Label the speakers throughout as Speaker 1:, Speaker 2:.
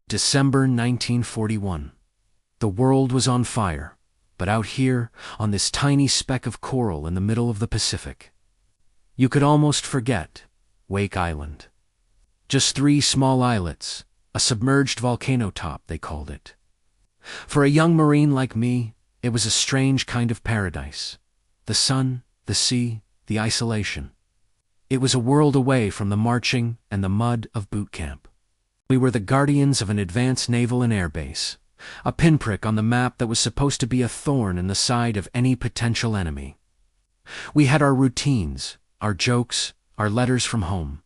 Speaker 1: December 1941. The world was on fire, but out here, on this tiny speck of coral in the middle of the Pacific, you could almost forget Wake Island. Just 3 small islets, a submerged volcano top, they called it. For a young Marine like me, it was a strange kind of paradise. The sun, the sea, the isolation. It was a world away from the marching and the mud of boot camp. We were the guardians of an advanced naval and air base, a pinprick on the map that was supposed to be a thorn in the side of any potential enemy. We had our routines, our jokes, our letters from home.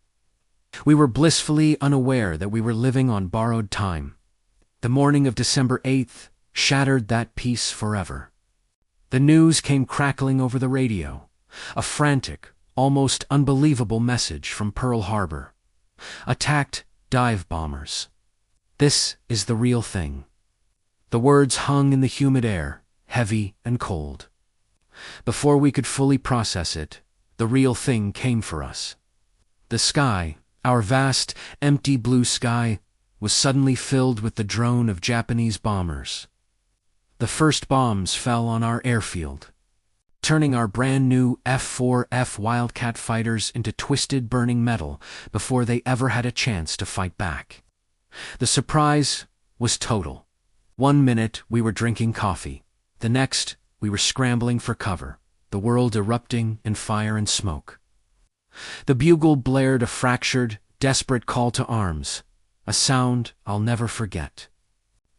Speaker 1: We were blissfully unaware that we were living on borrowed time. The morning of December 8th shattered that peace forever. The news came crackling over the radio, a frantic, almost unbelievable message from Pearl Harbor. Attacked dive bombers. This is the real thing. The words hung in the humid air, heavy and cold. Before we could fully process it, the real thing came for us. The sky, our vast, empty blue sky, was suddenly filled with the drone of Japanese bombers. The first bombs fell on our airfield, turning our brand-new F-4F Wildcat fighters into twisted burning metal before they ever had a chance to fight back. The surprise was total. 1 minute we were drinking coffee. The next, we were scrambling for cover, the world erupting in fire and smoke. The bugle blared a fractured, desperate call to arms, a sound I'll never forget.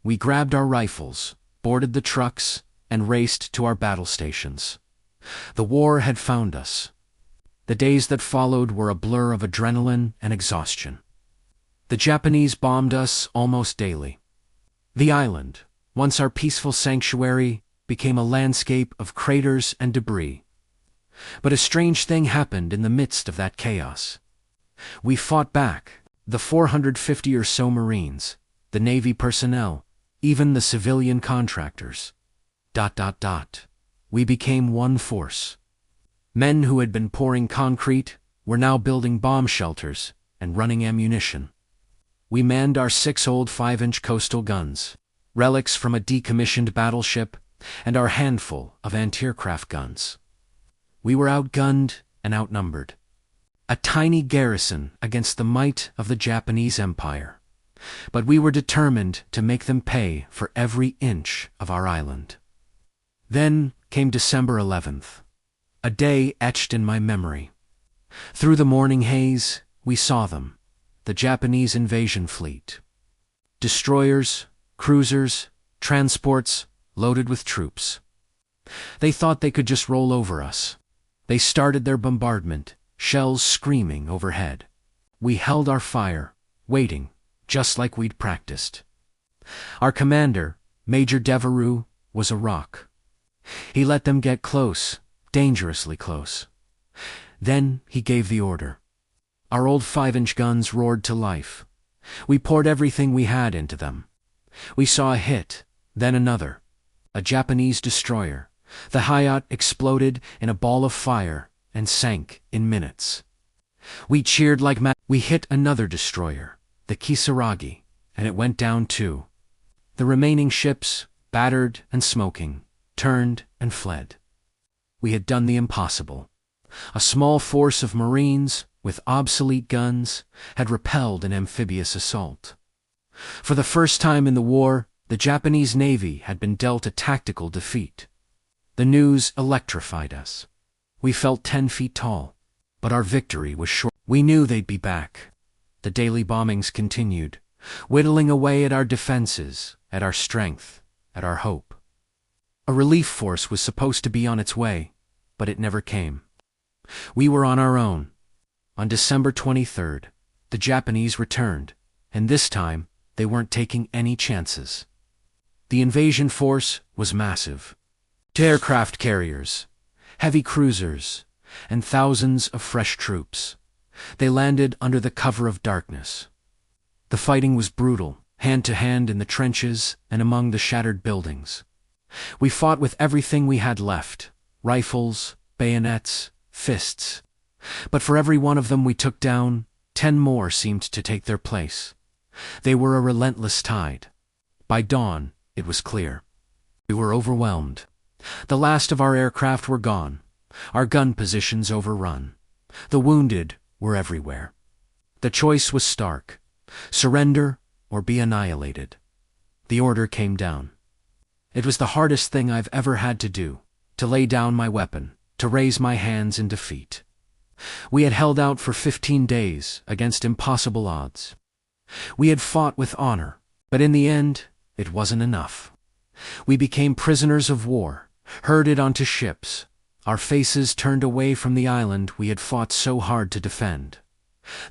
Speaker 1: We grabbed our rifles, boarded the trucks, and raced to our battle stations. The war had found us. The days that followed were a blur of adrenaline and exhaustion. The Japanese bombed us almost daily. The island, once our peaceful sanctuary, became a landscape of craters and debris. But a strange thing happened in the midst of that chaos. We fought back, the 450 or so Marines, the Navy personnel, even the civilian contractors. We became one force. Men who had been pouring concrete were now building bomb shelters and running ammunition. We manned our 6 old 5-inch coastal guns, relics from a decommissioned battleship, and our handful of anti-aircraft guns. We were outgunned and outnumbered. A tiny garrison against the might of the Japanese Empire. But we were determined to make them pay for every inch of our island. Then came December 11th, a day etched in my memory. Through the morning haze, we saw them, the Japanese invasion fleet. Destroyers, cruisers, transports, loaded with troops. They thought they could just roll over us. They started their bombardment, shells screaming overhead. We held our fire, waiting, just like we'd practiced. Our commander, Major Devereux, was a rock. He let them get close, dangerously close. Then he gave the order. Our old 5-inch guns roared to life. We poured everything we had into them. We saw a hit, then another. A Japanese destroyer. The Hayat exploded in a ball of fire and sank in minutes. We cheered like mad. We hit another destroyer, the Kisaragi, and it went down too. The remaining ships, battered and smoking, turned and fled. We had done the impossible. A small force of Marines, with obsolete guns, had repelled an amphibious assault. For the first time in the war, the Japanese Navy had been dealt a tactical defeat. The news electrified us. We felt 10 feet tall, but our victory was short. We knew they'd be back. The daily bombings continued, whittling away at our defenses, at our strength, at our hope. A relief force was supposed to be on its way, but it never came. We were on our own. On December 23rd, the Japanese returned, and this time they weren't taking any chances. The invasion force was massive. Aircraft carriers, heavy cruisers, and thousands of fresh troops. They landed under the cover of darkness. The fighting was brutal, hand-to-hand in the trenches and among the shattered buildings. We fought with everything we had left, rifles, bayonets, fists. But for every one of them we took down, 10 more seemed to take their place. They were a relentless tide. By dawn, it was clear. We were overwhelmed. The last of our aircraft were gone, our gun positions overrun. The wounded were everywhere. The choice was stark: surrender or be annihilated. The order came down. It was the hardest thing I've ever had to do, to lay down my weapon, to raise my hands in defeat. We had held out for 15 days against impossible odds. We had fought with honor, but in the end, it wasn't enough. We became prisoners of war, herded onto ships, our faces turned away from the island we had fought so hard to defend.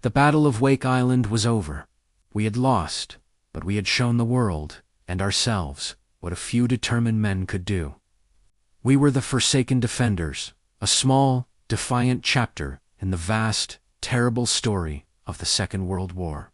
Speaker 1: The Battle of Wake Island was over. We had lost, but we had shown the world, and ourselves, what a few determined men could do. We were the Forsaken Defenders, a small, defiant chapter in the vast, terrible story of the Second World War.